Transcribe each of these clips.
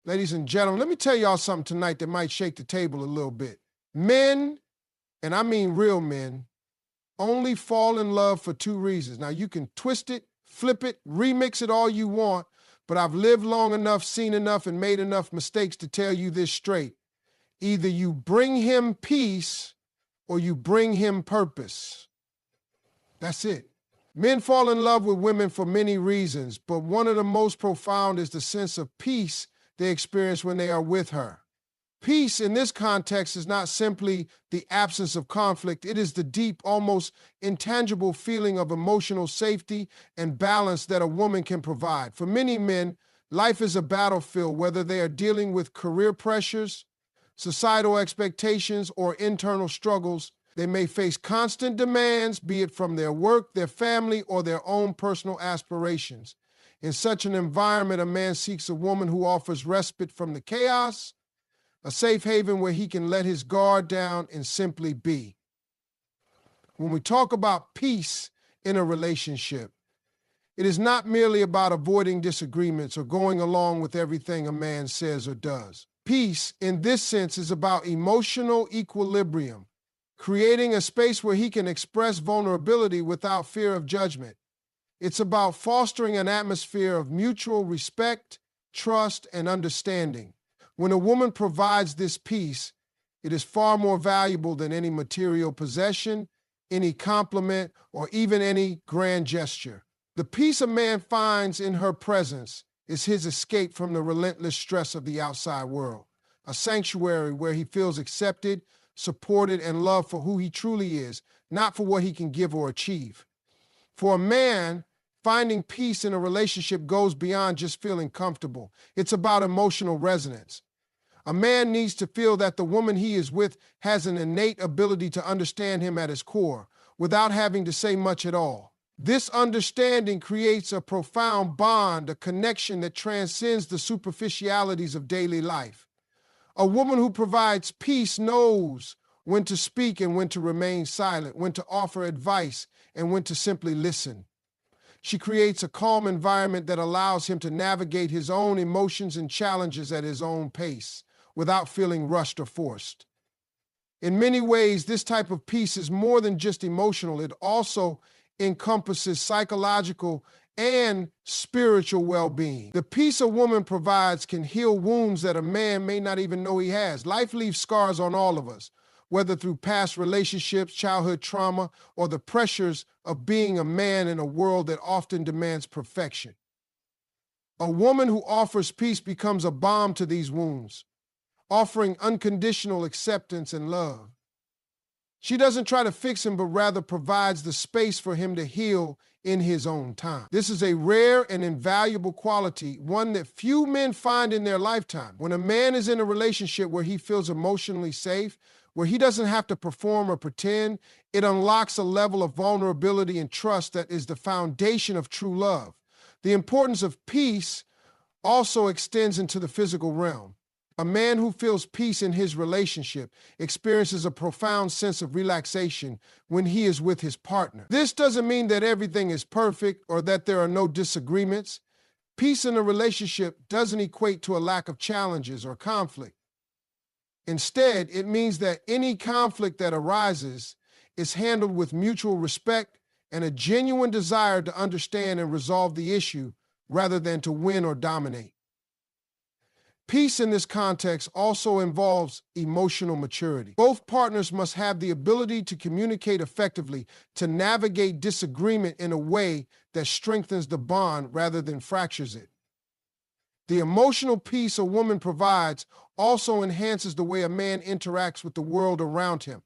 Ladies and gentlemen, let me tell y'all something tonight that might shake the table a little bit. Men, and I mean real men, only fall in love for two reasons. Now, you can twist it, flip it, remix it all you want, but I've lived long enough, seen enough, and made enough mistakes to tell you this straight. Either you bring him peace or you bring him purpose. That's it. Men fall in love with women for many reasons, but one of the most profound is the sense of peace they experience when they are with her. Peace in this context is not simply the absence of conflict. It is the deep, almost intangible feeling of emotional safety and balance that a woman can provide. For many men, life is a battlefield, whether they are dealing with career pressures, societal expectations, or internal struggles. They may face constant demands, be it from their work, their family, or their own personal aspirations. In such an environment, a man seeks a woman who offers respite from the chaos, a safe haven where he can let his guard down and simply be. When we talk about peace in a relationship, it is not merely about avoiding disagreements or going along with everything a man says or does. Peace, in this sense, is about emotional equilibrium, creating a space where he can express vulnerability without fear of judgment. It's about fostering an atmosphere of mutual respect, trust, and understanding. When a woman provides this peace, it is far more valuable than any material possession, any compliment, or even any grand gesture. The peace a man finds in her presence is his escape from the relentless stress of the outside world, a sanctuary where he feels accepted, supported, and loved for who he truly is, not for what he can give or achieve. For a man, finding peace in a relationship goes beyond just feeling comfortable. It's about emotional resonance. A man needs to feel that the woman he is with has an innate ability to understand him at his core, without having to say much at all. This understanding creates a profound bond, a connection that transcends the superficialities of daily life. A woman who provides peace knows when to speak and when to remain silent, when to offer advice and when to simply listen. She creates a calm environment that allows him to navigate his own emotions and challenges at his own pace, without feeling rushed or forced. In many ways, this type of peace is more than just emotional. It also encompasses psychological and spiritual well-being. The peace a woman provides can heal wounds that a man may not even know he has. Life leaves scars on all of us, whether through past relationships, childhood trauma, or the pressures of being a man in a world that often demands perfection. A woman who offers peace becomes a balm to these wounds, offering unconditional acceptance and love. She doesn't try to fix him, but rather provides the space for him to heal in his own time. This is a rare and invaluable quality, one that few men find in their lifetime. When a man is in a relationship where he feels emotionally safe, where he doesn't have to perform or pretend, it unlocks a level of vulnerability and trust that is the foundation of true love. The importance of peace also extends into the physical realm. A man who feels peace in his relationship experiences a profound sense of relaxation when he is with his partner. This doesn't mean that everything is perfect or that there are no disagreements. Peace in a relationship doesn't equate to a lack of challenges or conflict. Instead, it means that any conflict that arises is handled with mutual respect and a genuine desire to understand and resolve the issue rather than to win or dominate. Peace in this context also involves emotional maturity. Both partners must have the ability to communicate effectively, to navigate disagreement in a way that strengthens the bond rather than fractures it. The emotional peace a woman provides also enhances the way a man interacts with the world around him.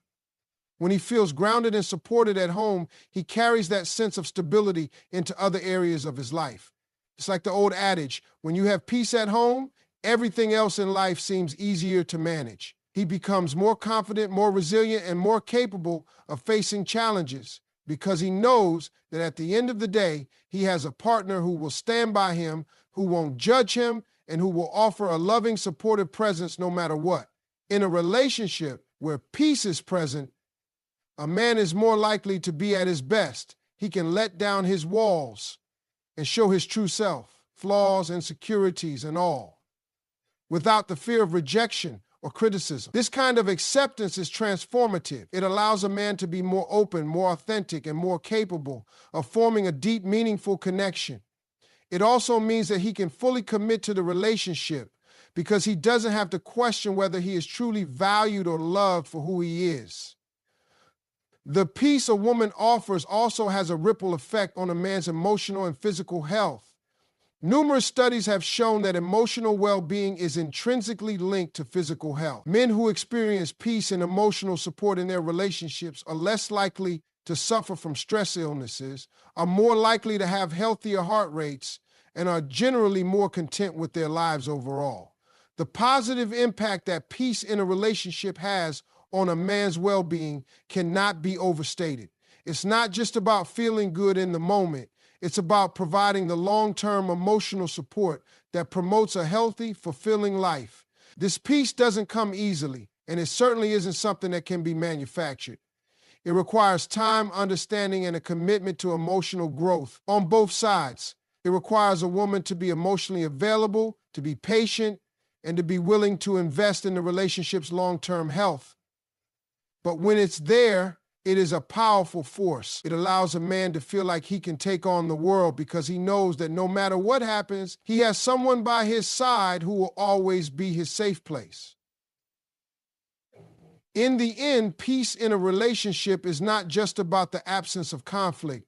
When he feels grounded and supported at home, he carries that sense of stability into other areas of his life. It's like the old adage, when you have peace at home, everything else in life seems easier to manage. He becomes more confident, more resilient, and more capable of facing challenges because he knows that at the end of the day, he has a partner who will stand by him, who won't judge him, and who will offer a loving, supportive presence no matter what. In a relationship where peace is present, a man is more likely to be at his best. He can let down his walls and show his true self, flaws, insecurities, and all. without the fear of rejection or criticism. This kind of acceptance is transformative. It allows a man to be more open, more authentic, and more capable of forming a deep, meaningful connection. It also means that he can fully commit to the relationship because he doesn't have to question whether he is truly valued or loved for who he is. The peace a woman offers also has a ripple effect on a man's emotional and physical health. Numerous studies have shown that emotional well-being is intrinsically linked to physical health. Men who experience peace and emotional support in their relationships are less likely to suffer from stress illnesses, are more likely to have healthier heart rates, and are generally more content with their lives overall. The positive impact that peace in a relationship has on a man's well-being cannot be overstated. It's not just about feeling good in the moment. It's about providing the long-term emotional support that promotes a healthy, fulfilling life. This peace doesn't come easily, and it certainly isn't something that can be manufactured. It requires time, understanding, and a commitment to emotional growth on both sides. It requires a woman to be emotionally available, to be patient, and to be willing to invest in the relationship's long-term health. But when it's there, it is a powerful force. It allows a man to feel like he can take on the world because he knows that no matter what happens, he has someone by his side who will always be his safe place. In the end, peace in a relationship is not just about the absence of conflict.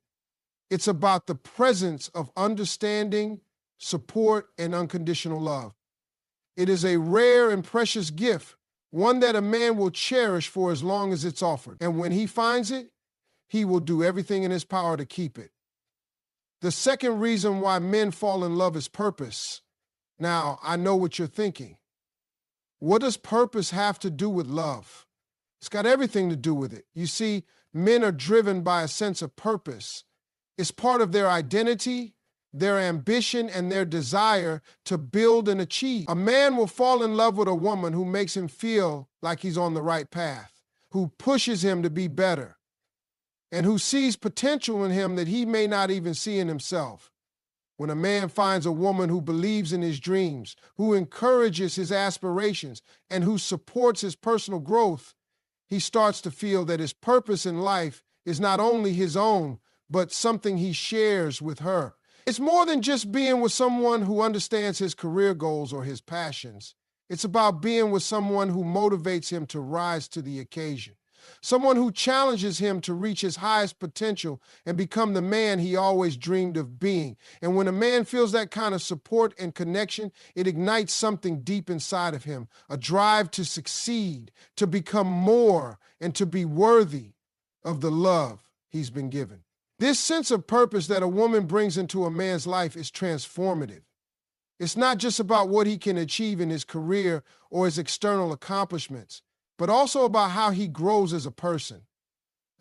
It's about the presence of understanding, support, and unconditional love. It is a rare and precious gift, one that a man will cherish for as long as it's offered. And when he finds it, he will do everything in his power to keep it. The second reason why men fall in love is purpose. Now, I know what you're thinking. What does purpose have to do with love? It's got everything to do with it. You see, men are driven by a sense of purpose. It's part of their identity, their ambition, and their desire to build and achieve. A man will fall in love with a woman who makes him feel like he's on the right path, who pushes him to be better, and who sees potential in him that he may not even see in himself. When a man finds a woman who believes in his dreams, who encourages his aspirations, and who supports his personal growth, he starts to feel that his purpose in life is not only his own, but something he shares with her. It's more than just being with someone who understands his career goals or his passions. It's about being with someone who motivates him to rise to the occasion, someone who challenges him to reach his highest potential and become the man he always dreamed of being. And when a man feels that kind of support and connection, it ignites something deep inside of him, a drive to succeed, to become more, and to be worthy of the love he's been given. This sense of purpose that a woman brings into a man's life is transformative. It's not just about what he can achieve in his career or his external accomplishments, but also about how he grows as a person.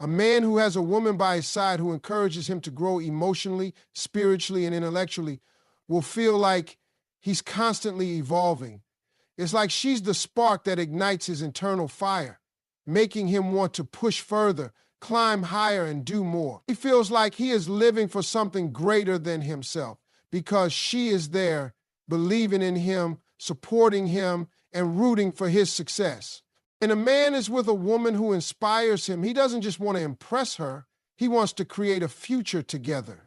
A man who has a woman by his side who encourages him to grow emotionally, spiritually, and intellectually will feel like he's constantly evolving. It's like she's the spark that ignites his internal fire, making him want to push further, climb higher, and do more. He feels like he is living for something greater than himself because she is there, believing in him, supporting him, and rooting for his success. And a man is with a woman who inspires him. He doesn't just want to impress her. He wants to create a future together.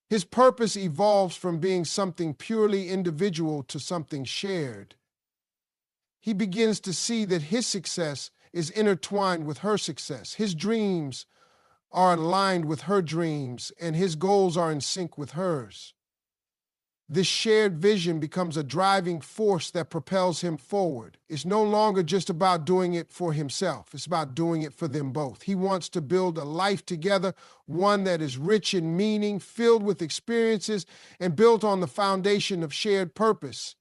His purpose evolves from being something purely individual to something shared. He begins to see that his success is intertwined with her success. His dreams are aligned with her dreams, and his goals are in sync with hers. This shared vision becomes a driving force that propels him forward. It's no longer just about doing it for himself. It's about doing it for them both. He wants to build a life together, one that is rich in meaning, filled with experiences, and built on the foundation of shared purpose.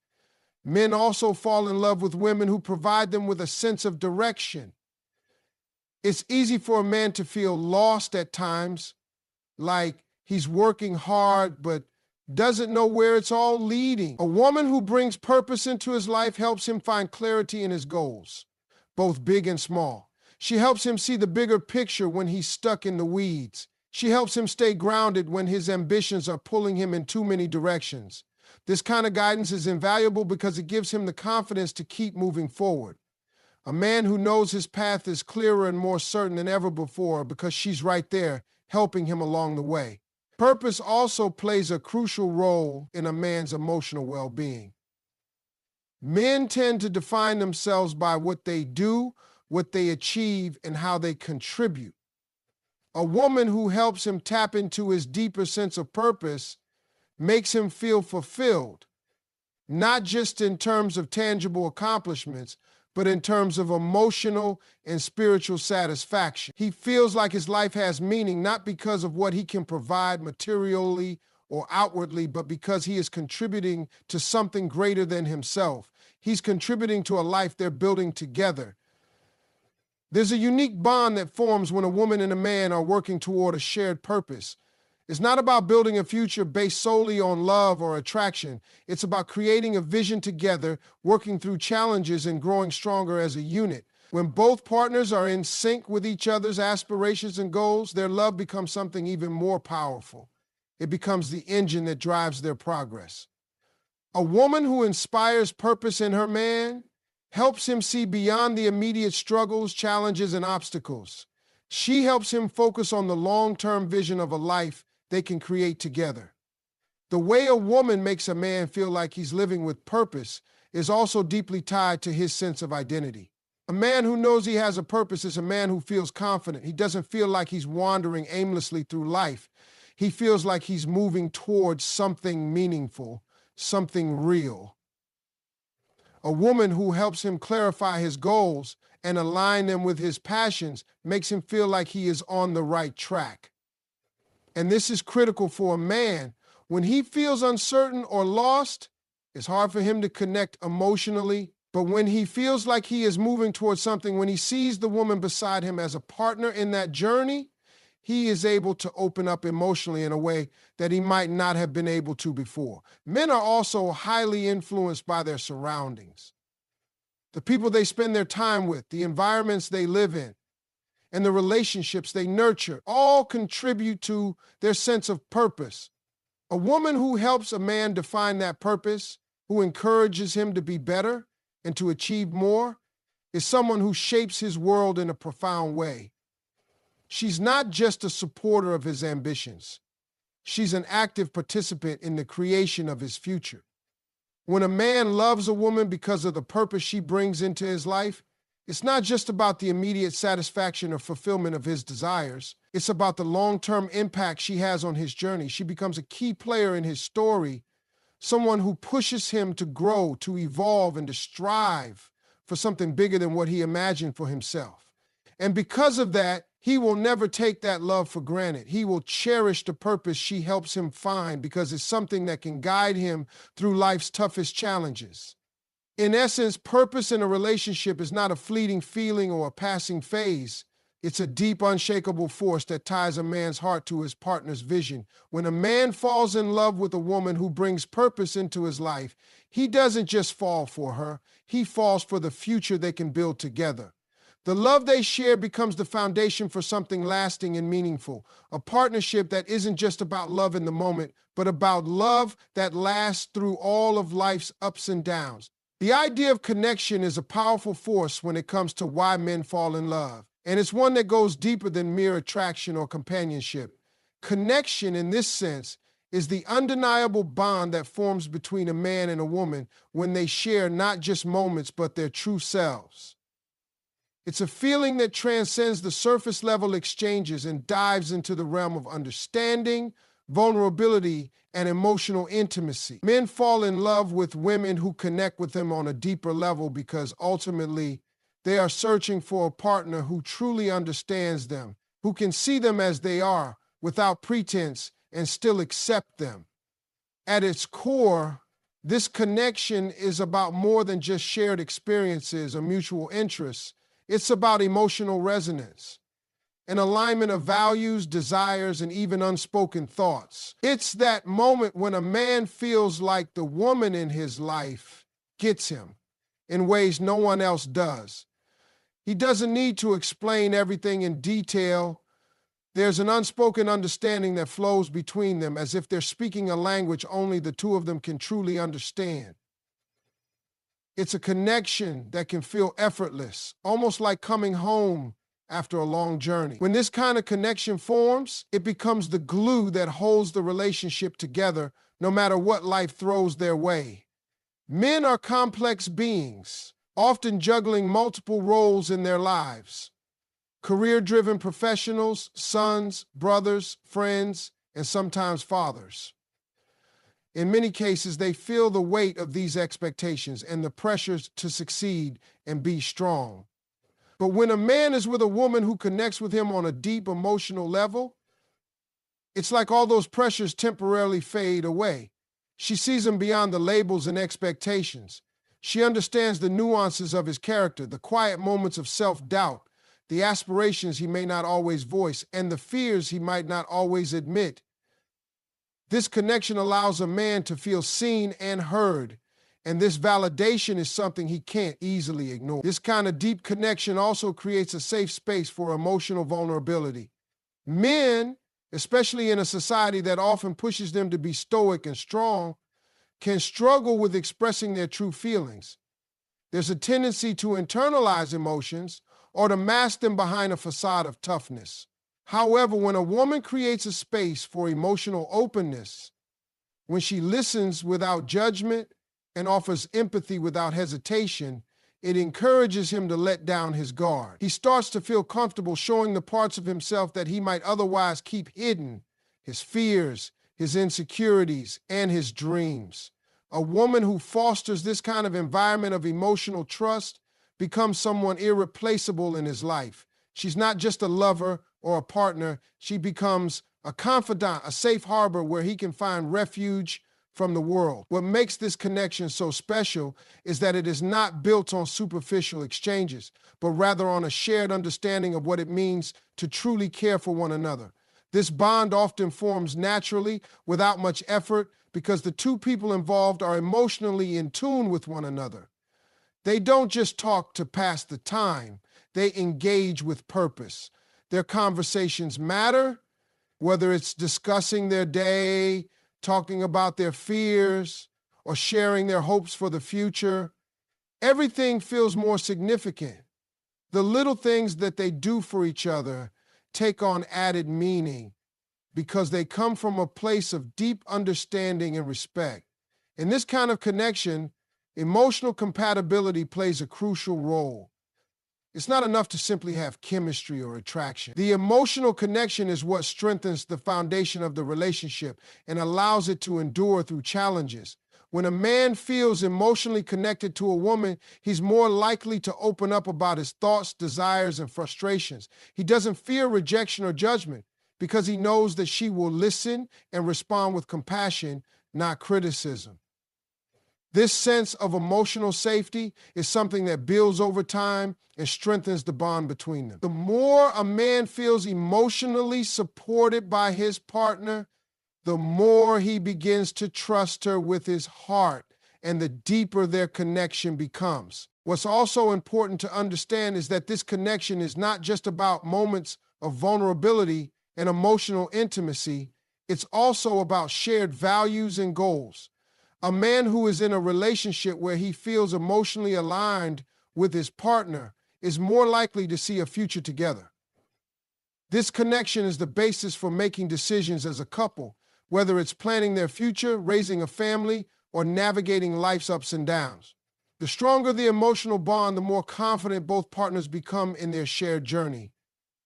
Men also fall in love with women who provide them with a sense of direction. It's easy for a man to feel lost at times, like he's working hard but doesn't know where it's all leading. A woman who brings purpose into his life helps him find clarity in his goals, both big and small. She helps him see the bigger picture when he's stuck in the weeds. She helps him stay grounded when his ambitions are pulling him in too many directions. This kind of guidance is invaluable because it gives him the confidence to keep moving forward. A man who knows his path is clearer and more certain than ever before because she's right there helping him along the way. Purpose also plays a crucial role in a man's emotional well-being. Men tend to define themselves by what they do, what they achieve, and how they contribute. A woman who helps him tap into his deeper sense of purpose makes him feel fulfilled, not just in terms of tangible accomplishments, but in terms of emotional and spiritual satisfaction. He feels like his life has meaning, not because of what he can provide materially or outwardly, but because he is contributing to something greater than himself. He's contributing to a life they're building together. There's a unique bond that forms when a woman and a man are working toward a shared purpose. It's not about building a future based solely on love or attraction. It's about creating a vision together, working through challenges, and growing stronger as a unit. When both partners are in sync with each other's aspirations and goals, their love becomes something even more powerful. It becomes the engine that drives their progress. A woman who inspires purpose in her man helps him see beyond the immediate struggles, challenges, and obstacles. She helps him focus on the long-term vision of a life they can create together. The way a woman makes a man feel like he's living with purpose is also deeply tied to his sense of identity. A man who knows he has a purpose is a man who feels confident. He doesn't feel like he's wandering aimlessly through life. He feels like he's moving towards something meaningful, something real. A woman who helps him clarify his goals and align them with his passions makes him feel like he is on the right track. And this is critical for a man. When he feels uncertain or lost, it's hard for him to connect emotionally. But when he feels like he is moving towards something, when he sees the woman beside him as a partner in that journey, he is able to open up emotionally in a way that he might not have been able to before. Men are also highly influenced by their surroundings. The people they spend their time with, the environments they live in, and the relationships they nurture all contribute to their sense of purpose. A woman who helps a man define that purpose, who encourages him to be better and to achieve more, is someone who shapes his world in a profound way. She's not just a supporter of his ambitions. She's an active participant in the creation of his future. When a man loves a woman because of the purpose she brings into his life, it's not just about the immediate satisfaction or fulfillment of his desires. It's about the long-term impact she has on his journey. She becomes a key player in his story, someone who pushes him to grow, to evolve, and to strive for something bigger than what he imagined for himself. And because of that, he will never take that love for granted. He will cherish the purpose she helps him find because it's something that can guide him through life's toughest challenges. In essence, purpose in a relationship is not a fleeting feeling or a passing phase. It's a deep, unshakable force that ties a man's heart to his partner's vision. When a man falls in love with a woman who brings purpose into his life, he doesn't just fall for her, he falls for the future they can build together. The love they share becomes the foundation for something lasting and meaningful, a partnership that isn't just about love in the moment, but about love that lasts through all of life's ups and downs. The idea of connection is a powerful force when it comes to why men fall in love, and it's one that goes deeper than mere attraction or companionship. Connection, in this sense, is the undeniable bond that forms between a man and a woman when they share not just moments, but their true selves. It's a feeling that transcends the surface-level exchanges and dives into the realm of understanding, vulnerability, and emotional intimacy. Men fall in love with women who connect with them on a deeper level because ultimately they are searching for a partner who truly understands them, who can see them as they are without pretense and still accept them. At its core, this connection is about more than just shared experiences or mutual interests. It's about emotional resonance, an alignment of values, desires, and even unspoken thoughts. It's that moment when a man feels like the woman in his life gets him in ways no one else does. He doesn't need to explain everything in detail, There's an unspoken understanding that flows between them, as if they're speaking a language only the two of them can truly understand. It's a connection that can feel effortless, almost like coming home after a long journey. When this kind of connection forms, it becomes the glue that holds the relationship together, no matter what life throws their way. Men are complex beings, often juggling multiple roles in their lives. Career-driven professionals, sons, brothers, friends, and sometimes fathers. In many cases, they feel the weight of these expectations and the pressures to succeed and be strong. But when a man is with a woman who connects with him on a deep emotional level, it's like all those pressures temporarily fade away. She sees him beyond the labels and expectations. She understands the nuances of his character, the quiet moments of self-doubt, the aspirations he may not always voice, and the fears he might not always admit. This connection allows a man to feel seen and heard, and this validation is something he can't easily ignore. This kind of deep connection also creates a safe space for emotional vulnerability. Men, especially in a society that often pushes them to be stoic and strong, can struggle with expressing their true feelings. There's a tendency to internalize emotions or to mask them behind a facade of toughness. However, when a woman creates a space for emotional openness, when she listens without judgment and offers empathy without hesitation, it encourages him to let down his guard. He starts to feel comfortable showing the parts of himself that he might otherwise keep hidden, his fears, his insecurities, and his dreams. A woman who fosters this kind of environment of emotional trust becomes someone irreplaceable in his life. She's not just a lover or a partner. She becomes a confidant, a safe harbor where he can find refuge from the world. What makes this connection so special is that it is not built on superficial exchanges, but rather on a shared understanding of what it means to truly care for one another. This bond often forms naturally, without much effort, because the two people involved are emotionally in tune with one another. They don't just talk to pass the time, they engage with purpose. Their conversations matter, whether it's discussing their day, talking about their fears, or sharing their hopes for the future. Everything feels more significant. The little things that they do for each other take on added meaning because they come from a place of deep understanding and respect. In this kind of connection, emotional compatibility plays a crucial role. It's not enough to simply have chemistry or attraction. The emotional connection is what strengthens the foundation of the relationship and allows it to endure through challenges. When a man feels emotionally connected to a woman, he's more likely to open up about his thoughts, desires, and frustrations. He doesn't fear rejection or judgment because he knows that she will listen and respond with compassion, not criticism. This sense of emotional safety is something that builds over time and strengthens the bond between them. The more a man feels emotionally supported by his partner, the more he begins to trust her with his heart, and the deeper their connection becomes. What's also important to understand is that this connection is not just about moments of vulnerability and emotional intimacy, it's also about shared values and goals. A man who is in a relationship where he feels emotionally aligned with his partner is more likely to see a future together. This connection is the basis for making decisions as a couple, whether it's planning their future, raising a family, or navigating life's ups and downs. The stronger the emotional bond, the more confident both partners become in their shared journey.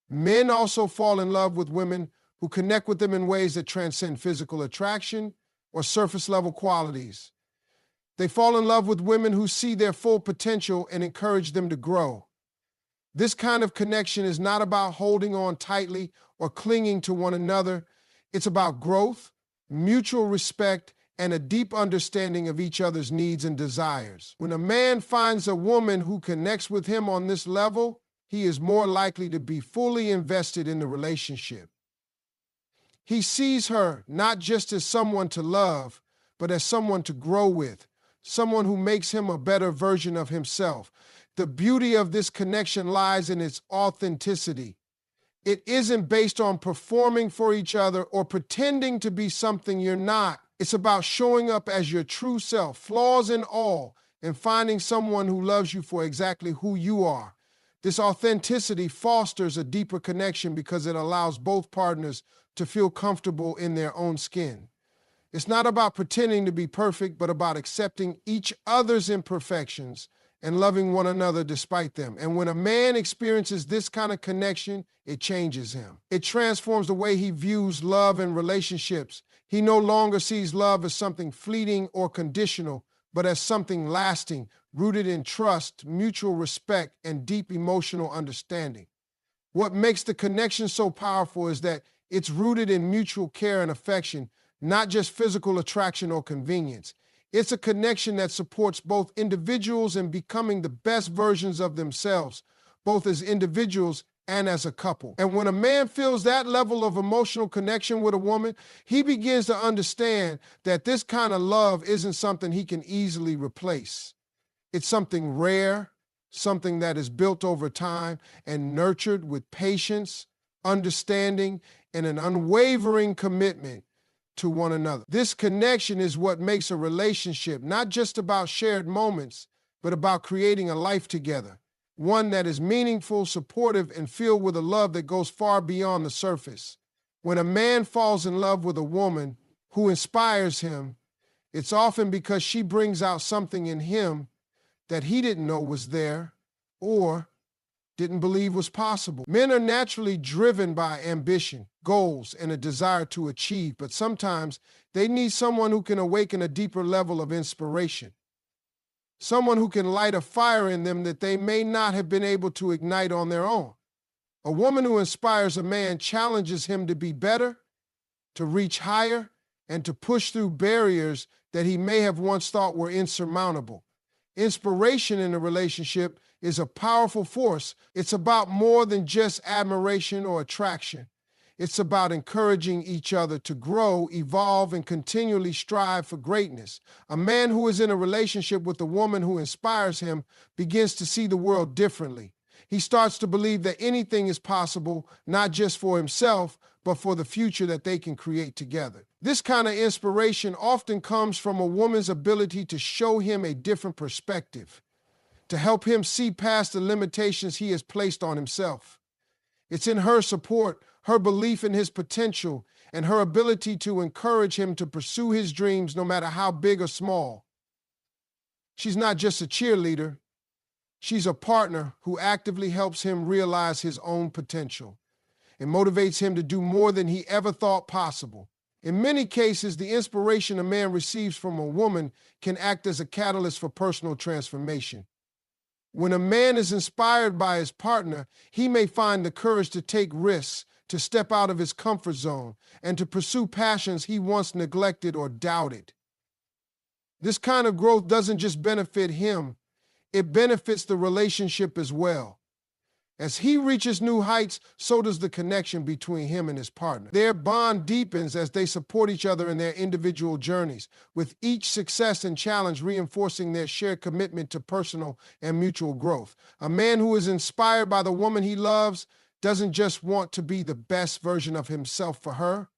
Men also fall in love with women who connect with them in ways that transcend physical attraction or surface-level qualities. They fall in love with women who see their full potential and encourage them to grow. This kind of connection is not about holding on tightly or clinging to one another. It's about growth, mutual respect, and a deep understanding of each other's needs and desires. When a man finds a woman who connects with him on this level, he is more likely to be fully invested in the relationship. He sees her not just as someone to love, but as someone to grow with, someone who makes him a better version of himself. The beauty of this connection lies in its authenticity. It isn't based on performing for each other or pretending to be something you're not. It's about showing up as your true self, flaws and all, and finding someone who loves you for exactly who you are. This authenticity fosters a deeper connection because it allows both partners to feel comfortable in their own skin. It's not about pretending to be perfect, but about accepting each other's imperfections and loving one another despite them. And when a man experiences this kind of connection, it changes him. It transforms the way he views love and relationships. He no longer sees love as something fleeting or conditional, but as something lasting, rooted in trust, mutual respect, and deep emotional understanding. What makes the connection so powerful is that it's rooted in mutual care and affection, not just physical attraction or convenience. It's a connection that supports both individuals in becoming the best versions of themselves, both as individuals and as a couple. And when a man feels that level of emotional connection with a woman, he begins to understand that this kind of love isn't something he can easily replace. It's something rare, something that is built over time and nurtured with patience, understanding, and an unwavering commitment to one another. This connection is what makes a relationship not just about shared moments, but about creating a life together, one that is meaningful, supportive, and filled with a love that goes far beyond the surface. When a man falls in love with a woman who inspires him, it's often because she brings out something in him that he didn't know was there or didn't believe was possible. Men are naturally driven by ambition, goals, and a desire to achieve, but sometimes they need someone who can awaken a deeper level of inspiration, someone who can light a fire in them that they may not have been able to ignite on their own. A woman who inspires a man challenges him to be better, to reach higher, and to push through barriers that he may have once thought were insurmountable. Inspiration in a relationship is a powerful force. It's about more than just admiration or attraction. It's about encouraging each other to grow, evolve, and continually strive for greatness. A man who is in a relationship with a woman who inspires him begins to see the world differently. He starts to believe that anything is possible, not just for himself, but for the future that they can create together. This kind of inspiration often comes from a woman's ability to show him a different perspective, to help him see past the limitations he has placed on himself. It's in her support, her belief in his potential, and her ability to encourage him to pursue his dreams no matter how big or small. She's not just a cheerleader. She's a partner who actively helps him realize his own potential and motivates him to do more than he ever thought possible. In many cases, the inspiration a man receives from a woman can act as a catalyst for personal transformation. When a man is inspired by his partner, he may find the courage to take risks, to step out of his comfort zone, and to pursue passions he once neglected or doubted. This kind of growth doesn't just benefit him, it benefits the relationship as well. As he reaches new heights, so does the connection between him and his partner. Their bond deepens as they support each other in their individual journeys, with each success and challenge reinforcing their shared commitment to personal and mutual growth. A man who is inspired by the woman he loves doesn't just want to be the best version of himself for her.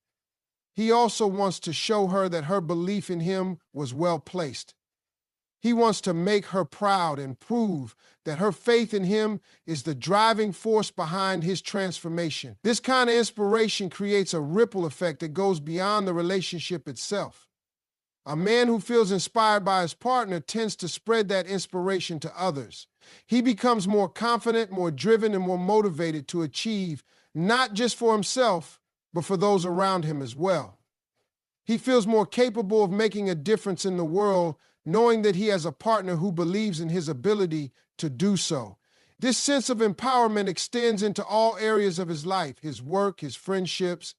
He also wants to show her that her belief in him was well placed. He wants to make her proud and prove that her faith in him is the driving force behind his transformation. This kind of inspiration creates a ripple effect that goes beyond the relationship itself. A man who feels inspired by his partner tends to spread that inspiration to others. He becomes more confident, more driven, and more motivated to achieve, not just for himself, but for those around him as well. He feels more capable of making a difference in the world, knowing that he has a partner who believes in his ability to do so. This sense of empowerment extends into all areas of his life, his work, his friendships,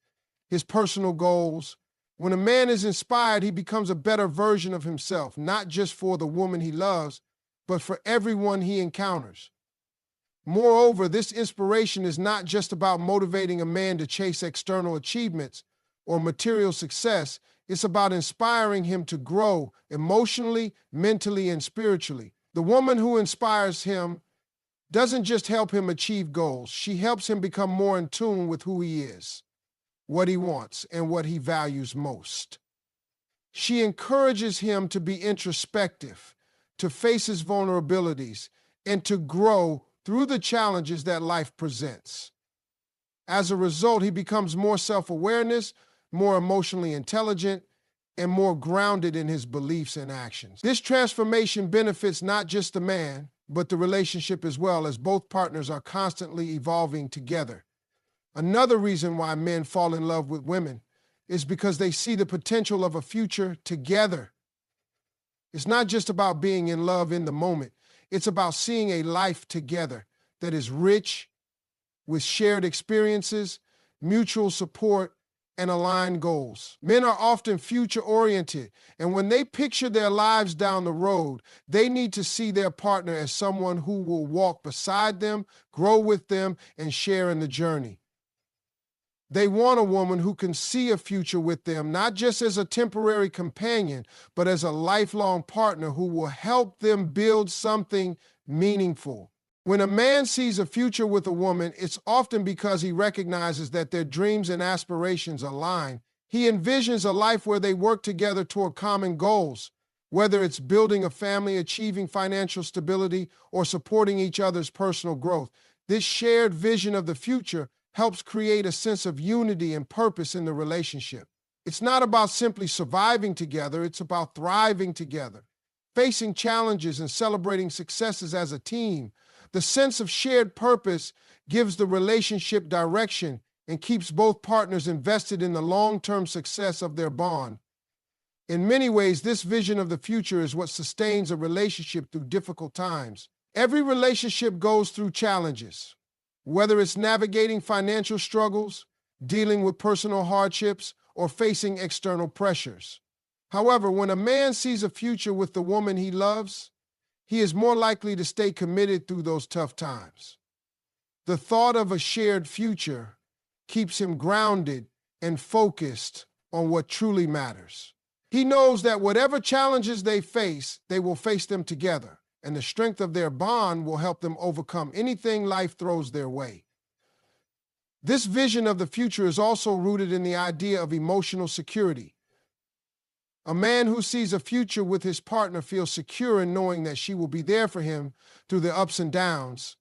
his personal goals. When a man is inspired, he becomes a better version of himself, not just for the woman he loves, but for everyone he encounters. Moreover, this inspiration is not just about motivating a man to chase external achievements or material success. It's about inspiring him to grow emotionally, mentally, and spiritually. The woman who inspires him doesn't just help him achieve goals. She helps him become more in tune with who he is, what he wants, and what he values most. She encourages him to be introspective, to face his vulnerabilities, and to grow through the challenges that life presents. As a result, he becomes more self-awareness, more emotionally intelligent, and more grounded in his beliefs and actions. This transformation benefits not just the man, but the relationship as well, as both partners are constantly evolving together. Another reason why men fall in love with women is because they see the potential of a future together. It's not just about being in love in the moment. It's about seeing a life together that is rich with shared experiences, mutual support, and aligned goals. Men are often future-oriented, and when they picture their lives down the road, they need to see their partner as someone who will walk beside them, grow with them, and share in the journey. They want a woman who can see a future with them, not just as a temporary companion, but as a lifelong partner who will help them build something meaningful. When a man sees a future with a woman, it's often because he recognizes that their dreams and aspirations align. He envisions a life where they work together toward common goals, whether it's building a family, achieving financial stability, or supporting each other's personal growth. This shared vision of the future helps create a sense of unity and purpose in the relationship. It's not about simply surviving together, it's about thriving together, facing challenges and celebrating successes as a team. The sense of shared purpose gives the relationship direction and keeps both partners invested in the long-term success of their bond. In many ways, this vision of the future is what sustains a relationship through difficult times. Every relationship goes through challenges, whether it's navigating financial struggles, dealing with personal hardships, or facing external pressures. However, when a man sees a future with the woman he loves, he is more likely to stay committed through those tough times. The thought of a shared future keeps him grounded and focused on what truly matters. He knows that whatever challenges they face, they will face them together, and the strength of their bond will help them overcome anything life throws their way. This vision of the future is also rooted in the idea of emotional security. A man who sees a future with his partner feels secure in knowing that she will be there for him through the ups and downs.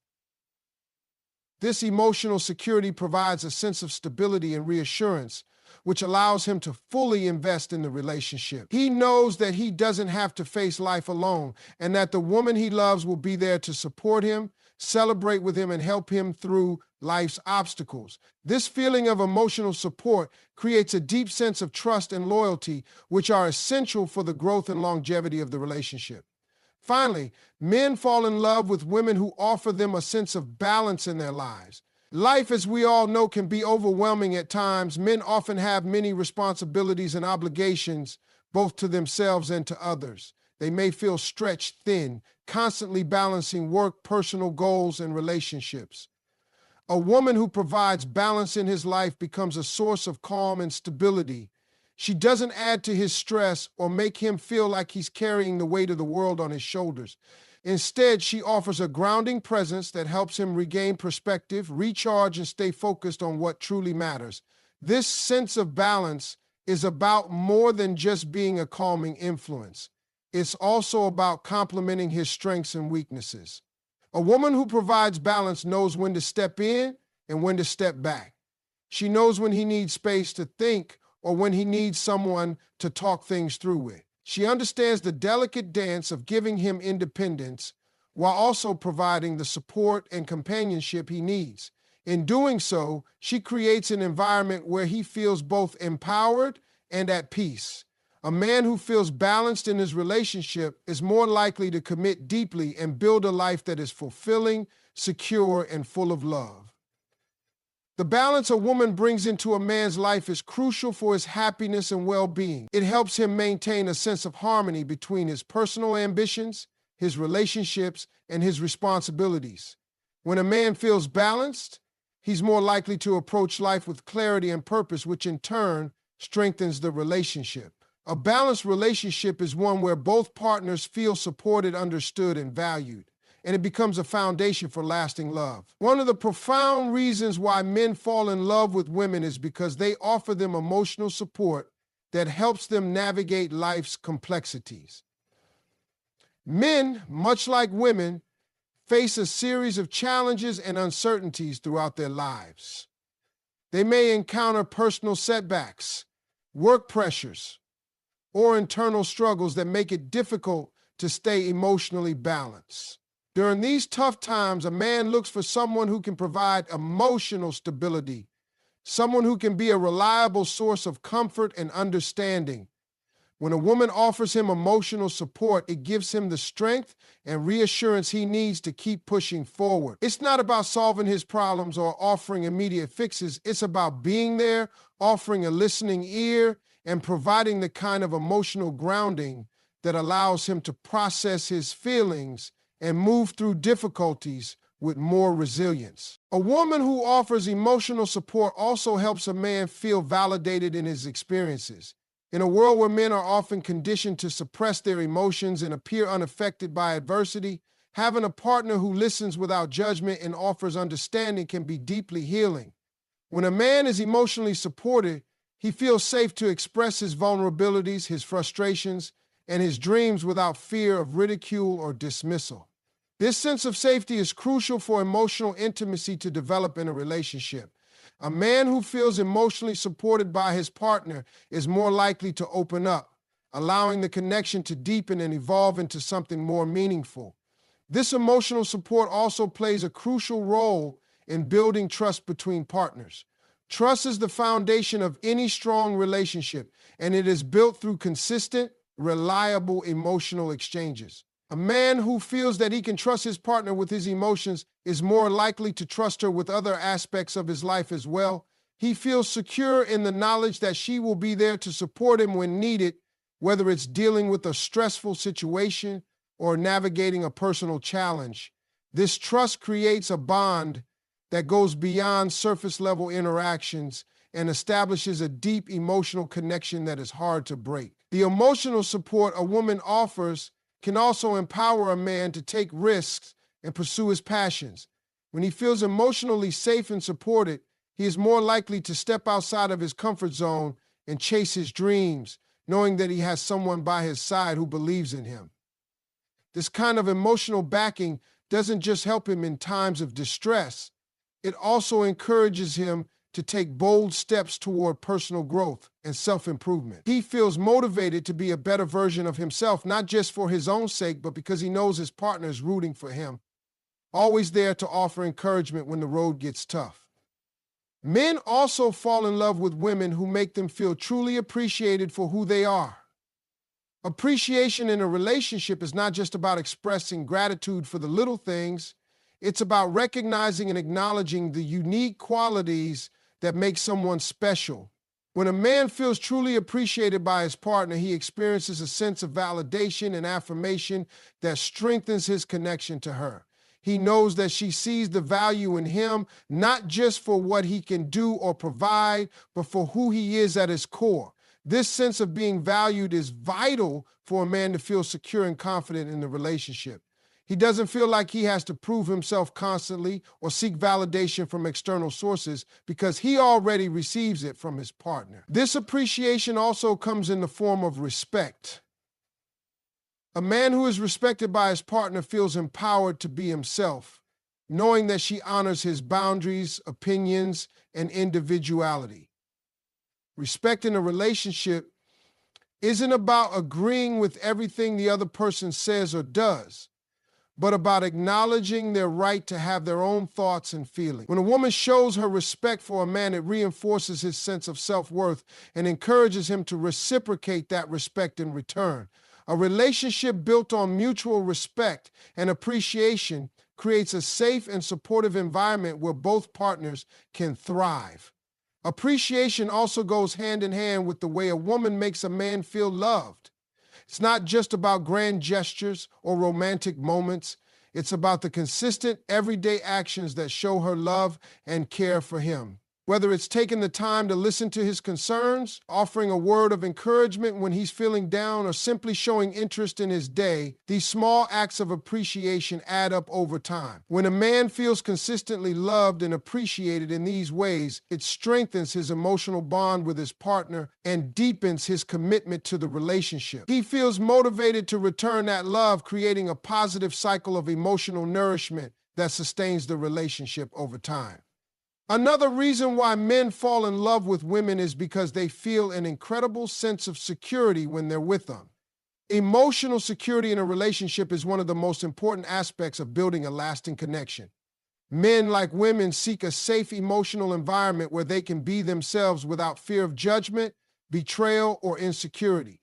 This emotional security provides a sense of stability and reassurance, which allows him to fully invest in the relationship. He knows that he doesn't have to face life alone, and that the woman he loves will be there to support him, celebrate with him, and help him through life's obstacles. This feeling of emotional support creates a deep sense of trust and loyalty, which are essential for the growth and longevity of the relationship. Finally, men fall in love with women who offer them a sense of balance in their lives. Life, as we all know, can be overwhelming at times. Men often have many responsibilities and obligations, both to themselves and to others. They may feel stretched thin, constantly balancing work, personal goals, and relationships. A woman who provides balance in his life becomes a source of calm and stability. She doesn't add to his stress or make him feel like he's carrying the weight of the world on his shoulders. Instead, she offers a grounding presence that helps him regain perspective, recharge, and stay focused on what truly matters. This sense of balance is about more than just being a calming influence. It's also about complementing his strengths and weaknesses. A woman who provides balance knows when to step in and when to step back. She knows when he needs space to think or when he needs someone to talk things through with. She understands the delicate dance of giving him independence while also providing the support and companionship he needs. In doing so, she creates an environment where he feels both empowered and at peace. A man who feels balanced in his relationship is more likely to commit deeply and build a life that is fulfilling, secure, and full of love. The balance a woman brings into a man's life is crucial for his happiness and well-being. It helps him maintain a sense of harmony between his personal ambitions, his relationships, and his responsibilities. When a man feels balanced, he's more likely to approach life with clarity and purpose, which in turn strengthens the relationship. A balanced relationship is one where both partners feel supported, understood, and valued. and it becomes a foundation for lasting love. One of the profound reasons why men fall in love with women is because they offer them emotional support that helps them navigate life's complexities. Men, much like women, face a series of challenges and uncertainties throughout their lives. They may encounter personal setbacks, work pressures, or internal struggles that make it difficult to stay emotionally balanced. During these tough times, a man looks for someone who can provide emotional stability, someone who can be a reliable source of comfort and understanding. When a woman offers him emotional support, it gives him the strength and reassurance he needs to keep pushing forward. It's not about solving his problems or offering immediate fixes. It's about being there, offering a listening ear, and providing the kind of emotional grounding that allows him to process his feelings and move through difficulties with more resilience. A woman who offers emotional support also helps a man feel validated in his experiences. In a world where men are often conditioned to suppress their emotions and appear unaffected by adversity, having a partner who listens without judgment and offers understanding can be deeply healing. When a man is emotionally supported, he feels safe to express his vulnerabilities, his frustrations, and his dreams without fear of ridicule or dismissal. This sense of safety is crucial for emotional intimacy to develop in a relationship. A man who feels emotionally supported by his partner is more likely to open up, allowing the connection to deepen and evolve into something more meaningful. This emotional support also plays a crucial role in building trust between partners. Trust is the foundation of any strong relationship, and it is built through consistent, reliable emotional exchanges. A man who feels that he can trust his partner with his emotions is more likely to trust her with other aspects of his life as well. He feels secure in the knowledge that she will be there to support him when needed, whether it's dealing with a stressful situation or navigating a personal challenge. This trust creates a bond that goes beyond surface-level interactions and establishes a deep emotional connection that is hard to break. The emotional support a woman offers can also empower a man to take risks and pursue his passions. When he feels emotionally safe and supported, he is more likely to step outside of his comfort zone and chase his dreams, knowing that he has someone by his side who believes in him. This kind of emotional backing doesn't just help him in times of distress, it also encourages him to take bold steps toward personal growth and self-improvement. He feels motivated to be a better version of himself, not just for his own sake, but because he knows his partner is rooting for him, always there to offer encouragement when the road gets tough. Men also fall in love with women who make them feel truly appreciated for who they are. Appreciation in a relationship is not just about expressing gratitude for the little things, it's about recognizing and acknowledging the unique qualities that make someone special. When a man feels truly appreciated by his partner, he experiences a sense of validation and affirmation that strengthens his connection to her. He knows that she sees the value in him, not just for what he can do or provide, but for who he is at his core. This sense of being valued is vital for a man to feel secure and confident in the relationship. He doesn't feel like he has to prove himself constantly or seek validation from external sources because he already receives it from his partner. This appreciation also comes in the form of respect. A man who is respected by his partner feels empowered to be himself, knowing that she honors his boundaries, opinions, and individuality. Respect in a relationship isn't about agreeing with everything the other person says or does, but about acknowledging their right to have their own thoughts and feelings. When a woman shows her respect for a man, it reinforces his sense of self-worth and encourages him to reciprocate that respect in return. A relationship built on mutual respect and appreciation creates a safe and supportive environment where both partners can thrive. Appreciation also goes hand in hand with the way a woman makes a man feel loved. It's not just about grand gestures or romantic moments. It's about the consistent, everyday actions that show her love and care for him. Whether it's taking the time to listen to his concerns, offering a word of encouragement when he's feeling down, or simply showing interest in his day, these small acts of appreciation add up over time. When a man feels consistently loved and appreciated in these ways, it strengthens his emotional bond with his partner and deepens his commitment to the relationship. He feels motivated to return that love, creating a positive cycle of emotional nourishment that sustains the relationship over time. Another reason why men fall in love with women is because they feel an incredible sense of security when they're with them. Emotional security in a relationship is one of the most important aspects of building a lasting connection. Men, like women, seek a safe emotional environment where they can be themselves without fear of judgment, betrayal, or insecurity.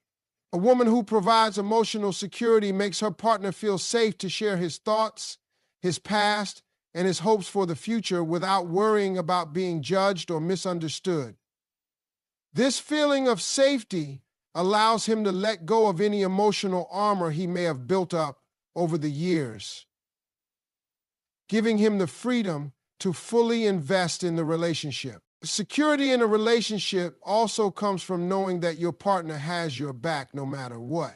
A woman who provides emotional security makes her partner feel safe to share his thoughts, his past, and his hopes for the future without worrying about being judged or misunderstood. This feeling of safety allows him to let go of any emotional armor he may have built up over the years, giving him the freedom to fully invest in the relationship. Security in a relationship also comes from knowing that your partner has your back no matter what.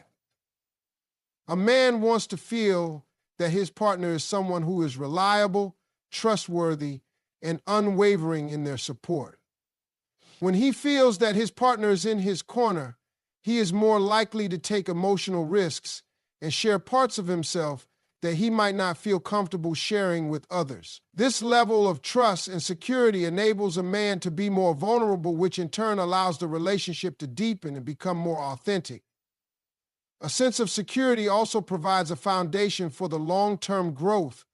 A man wants to feel that his partner is someone who is reliable, trustworthy, and unwavering in their support. When he feels that his partner is in his corner, he is more likely to take emotional risks and share parts of himself that he might not feel comfortable sharing with others. This level of trust and security enables a man to be more vulnerable, which in turn allows the relationship to deepen and become more authentic. A sense of security also provides a foundation for the long-term growth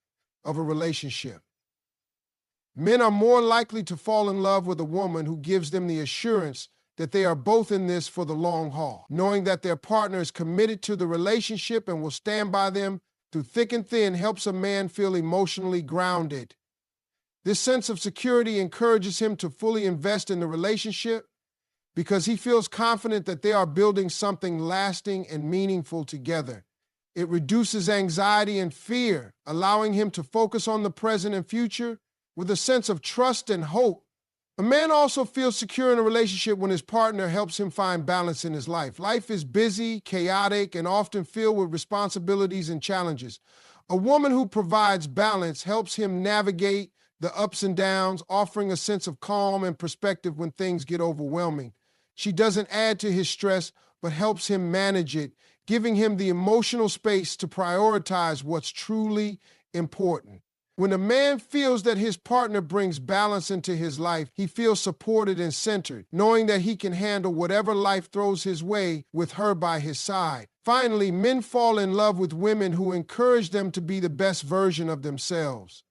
of a relationship. Men are more likely to fall in love with a woman who gives them the assurance that they are both in this for the long haul, knowing that their partner is committed to the relationship and will stand by them through thick and thin helps a man feel emotionally grounded. This sense of security encourages him to fully invest in the relationship because he feels confident that they are building something lasting and meaningful together. It reduces anxiety and fear, allowing him to focus on the present and future with a sense of trust and hope. A man also feels secure in a relationship when his partner helps him find balance in his life. Life is busy, chaotic, and often filled with responsibilities and challenges. A woman who provides balance helps him navigate the ups and downs, offering a sense of calm and perspective when things get overwhelming. She doesn't add to his stress, but helps him manage it, giving him the emotional space to prioritize what's truly important. When a man feels that his partner brings balance into his life, he feels supported and centered, knowing that he can handle whatever life throws his way with her by his side. Finally, men fall in love with women who encourage them to be the best version of themselves.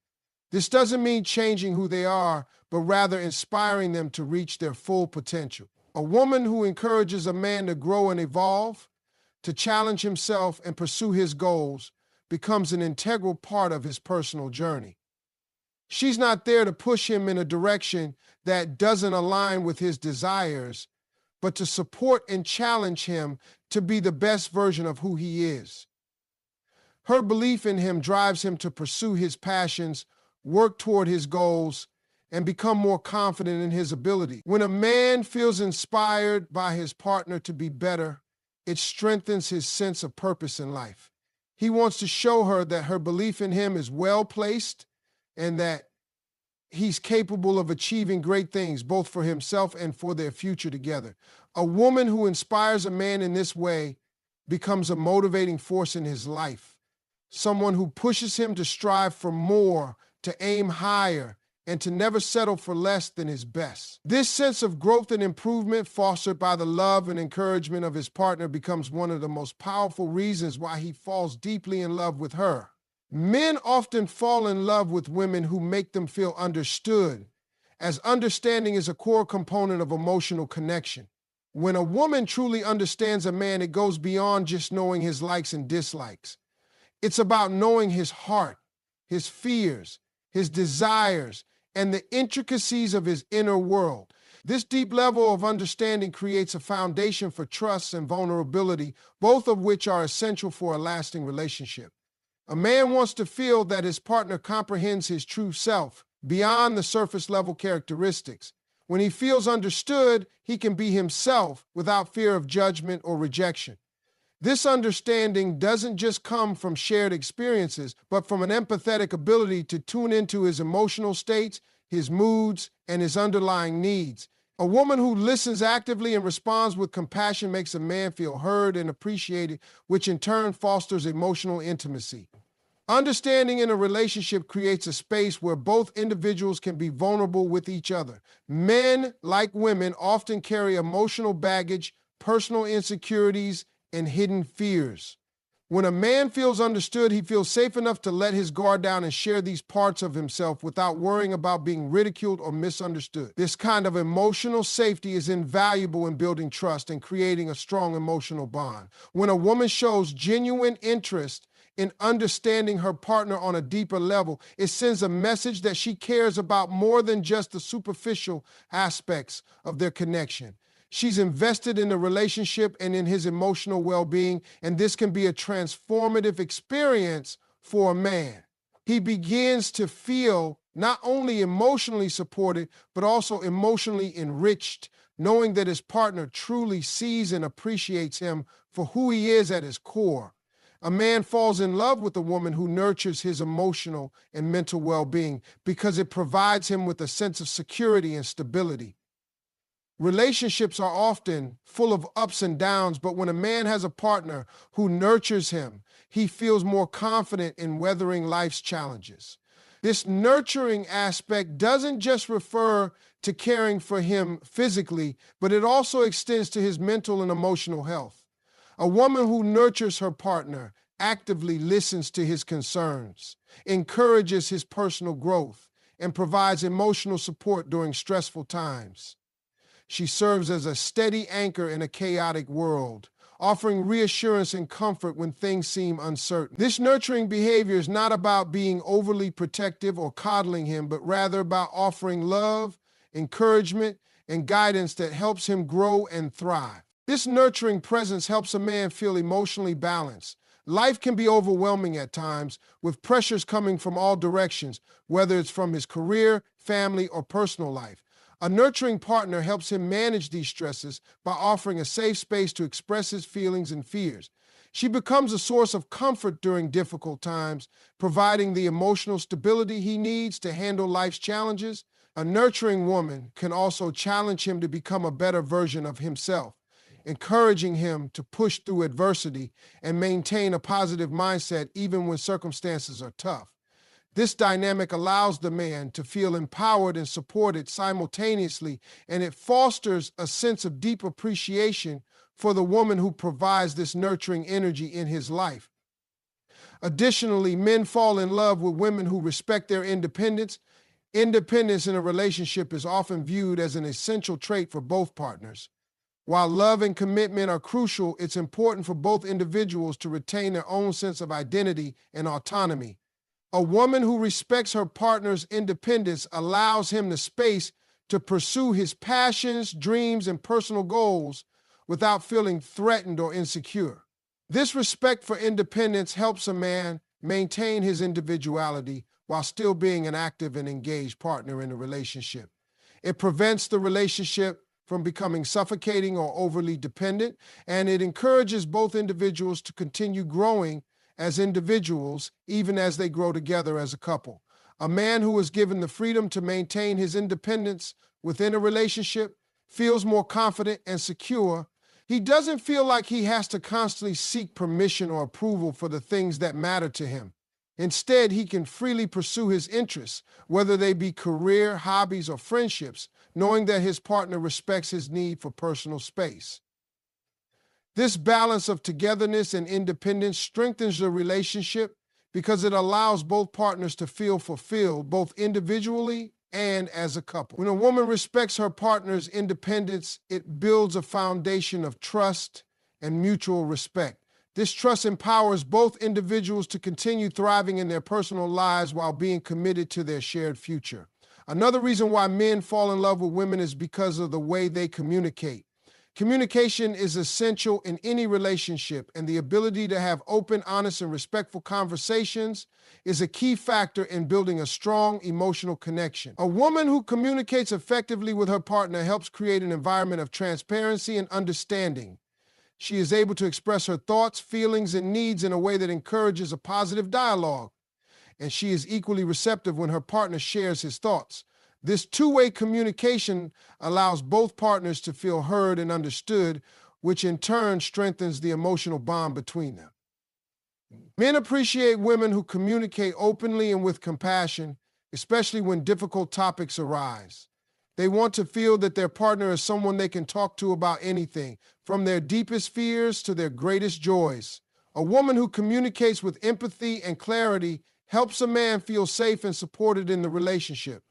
This doesn't mean changing who they are, but rather inspiring them to reach their full potential. A woman who encourages a man to grow and evolve, to challenge himself and pursue his goals, becomes an integral part of his personal journey. She's not there to push him in a direction that doesn't align with his desires, but to support and challenge him to be the best version of who he is. Her belief in him drives him to pursue his passions, work toward his goals, and become more confident in his ability. When a man feels inspired by his partner to be better, it strengthens his sense of purpose in life. He wants to show her that her belief in him is well-placed and that he's capable of achieving great things, both for himself and for their future together. A woman who inspires a man in this way becomes a motivating force in his life, someone who pushes him to strive for more, to aim higher, and to never settle for less than his best. This sense of growth and improvement, fostered by the love and encouragement of his partner, becomes one of the most powerful reasons why he falls deeply in love with her. Men often fall in love with women who make them feel understood, as understanding is a core component of emotional connection. When a woman truly understands a man, it goes beyond just knowing his likes and dislikes. It's about knowing his heart, his fears, his desires, and the intricacies of his inner world. This deep level of understanding creates a foundation for trust and vulnerability, both of which are essential for a lasting relationship. A man wants to feel that his partner comprehends his true self, beyond the surface level characteristics. When he feels understood, he can be himself without fear of judgment or rejection. This understanding doesn't just come from shared experiences, but from an empathetic ability to tune into his emotional states, his moods, and his underlying needs. A woman who listens actively and responds with compassion makes a man feel heard and appreciated, which in turn fosters emotional intimacy. Understanding in a relationship creates a space where both individuals can be vulnerable with each other. Men, like women, often carry emotional baggage, personal insecurities, and hidden fears. When a man feels understood, he feels safe enough to let his guard down and share these parts of himself without worrying about being ridiculed or misunderstood. This kind of emotional safety is invaluable in building trust and creating a strong emotional bond. When a woman shows genuine interest in understanding her partner on a deeper level, it sends a message that she cares about more than just the superficial aspects of their connection. She's invested in the relationship and in his emotional well-being, and this can be a transformative experience for a man. He begins to feel not only emotionally supported, but also emotionally enriched, knowing that his partner truly sees and appreciates him for who he is at his core. A man falls in love with a woman who nurtures his emotional and mental well-being because it provides him with a sense of security and stability. Relationships are often full of ups and downs, but when a man has a partner who nurtures him, he feels more confident in weathering life's challenges. This nurturing aspect doesn't just refer to caring for him physically, but it also extends to his mental and emotional health. A woman who nurtures her partner actively listens to his concerns, encourages his personal growth, and provides emotional support during stressful times. She serves as a steady anchor in a chaotic world, offering reassurance and comfort when things seem uncertain. This nurturing behavior is not about being overly protective or coddling him, but rather about offering love, encouragement, and guidance that helps him grow and thrive. This nurturing presence helps a man feel emotionally balanced. Life can be overwhelming at times, with pressures coming from all directions, whether it's from his career, family, or personal life. A nurturing partner helps him manage these stresses by offering a safe space to express his feelings and fears. She becomes a source of comfort during difficult times, providing the emotional stability he needs to handle life's challenges. A nurturing woman can also challenge him to become a better version of himself, encouraging him to push through adversity and maintain a positive mindset even when circumstances are tough. This dynamic allows the man to feel empowered and supported simultaneously, and it fosters a sense of deep appreciation for the woman who provides this nurturing energy in his life. Additionally, men fall in love with women who respect their independence. Independence in a relationship is often viewed as an essential trait for both partners. While love and commitment are crucial, it's important for both individuals to retain their own sense of identity and autonomy. A woman who respects her partner's independence allows him the space to pursue his passions, dreams, and personal goals without feeling threatened or insecure. This respect for independence helps a man maintain his individuality while still being an active and engaged partner in a relationship. It prevents the relationship from becoming suffocating or overly dependent, and it encourages both individuals to continue growing as individuals, even as they grow together as a couple. A man who is given the freedom to maintain his independence within a relationship feels more confident and secure. He doesn't feel like he has to constantly seek permission or approval for the things that matter to him. Instead, he can freely pursue his interests, whether they be career, hobbies, or friendships, knowing that his partner respects his need for personal space. This balance of togetherness and independence strengthens the relationship because it allows both partners to feel fulfilled, both individually and as a couple. When a woman respects her partner's independence, it builds a foundation of trust and mutual respect. This trust empowers both individuals to continue thriving in their personal lives while being committed to their shared future. Another reason why men fall in love with women is because of the way they communicate. Communication is essential in any relationship, and the ability to have open, honest, and respectful conversations is a key factor in building a strong emotional connection. A woman who communicates effectively with her partner helps create an environment of transparency and understanding. She is able to express her thoughts, feelings, and needs in a way that encourages a positive dialogue, and she is equally receptive when her partner shares his thoughts. This two-way communication allows both partners to feel heard and understood, which in turn strengthens the emotional bond between them. Men appreciate women who communicate openly and with compassion, especially when difficult topics arise. They want to feel that their partner is someone they can talk to about anything, from their deepest fears to their greatest joys. A woman who communicates with empathy and clarity helps a man feel safe and supported in the relationship.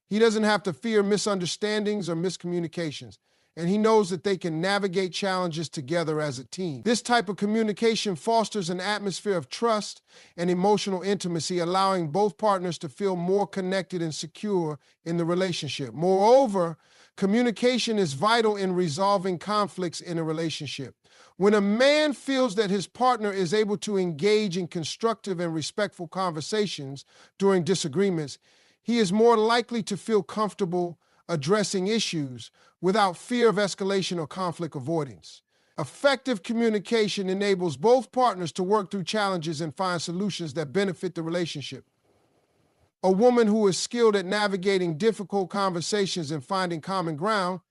He doesn't have to fear misunderstandings or miscommunications, and he knows that they can navigate challenges together as a team. This type of communication fosters an atmosphere of trust and emotional intimacy, allowing both partners to feel more connected and secure in the relationship. Moreover, communication is vital in resolving conflicts in a relationship. When a man feels that his partner is able to engage in constructive and respectful conversations during disagreements, he is more likely to feel comfortable addressing issues without fear of escalation or conflict avoidance. Effective communication enables both partners to work through challenges and find solutions that benefit the relationship. A woman who is skilled at navigating difficult conversations and finding common ground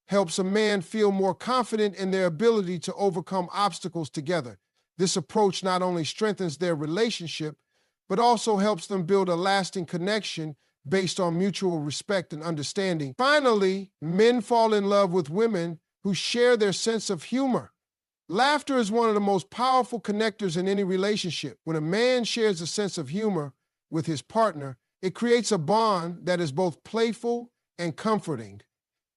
helps a man feel more confident in their ability to overcome obstacles together. This approach not only strengthens their relationship, but also helps them build a lasting connection based on mutual respect and understanding. Finally, men fall in love with women who share their sense of humor. Laughter is one of the most powerful connectors in any relationship. When a man shares a sense of humor with his partner, it creates a bond that is both playful and comforting.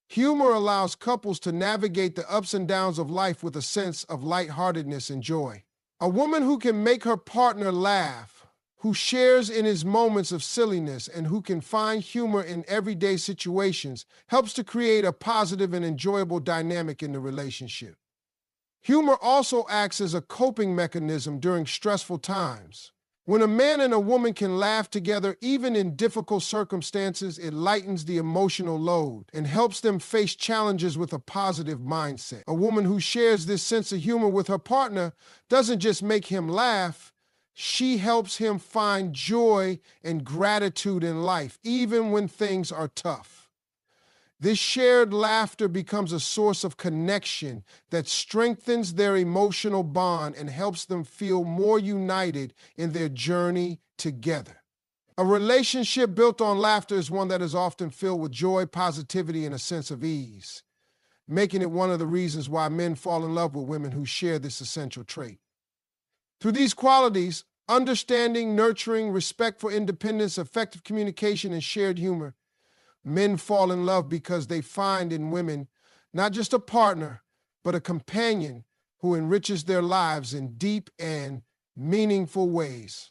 Humor allows couples to navigate the ups and downs of life with a sense of lightheartedness and joy. A woman who can make her partner laugh, who shares in his moments of silliness, and who can find humor in everyday situations helps to create a positive and enjoyable dynamic in the relationship. Humor also acts as a coping mechanism during stressful times. When a man and a woman can laugh together, even in difficult circumstances, it lightens the emotional load and helps them face challenges with a positive mindset. A woman who shares this sense of humor with her partner doesn't just make him laugh, she helps him find joy and gratitude in life, even when things are tough. This shared laughter becomes a source of connection that strengthens their emotional bond and helps them feel more united in their journey together. A relationship built on laughter is one that is often filled with joy, positivity, and a sense of ease, making it one of the reasons why men fall in love with women who share this essential trait. Through these qualities, understanding, nurturing, respect for independence, effective communication, and shared humor, men fall in love because they find in women not just a partner, but a companion who enriches their lives in deep and meaningful ways.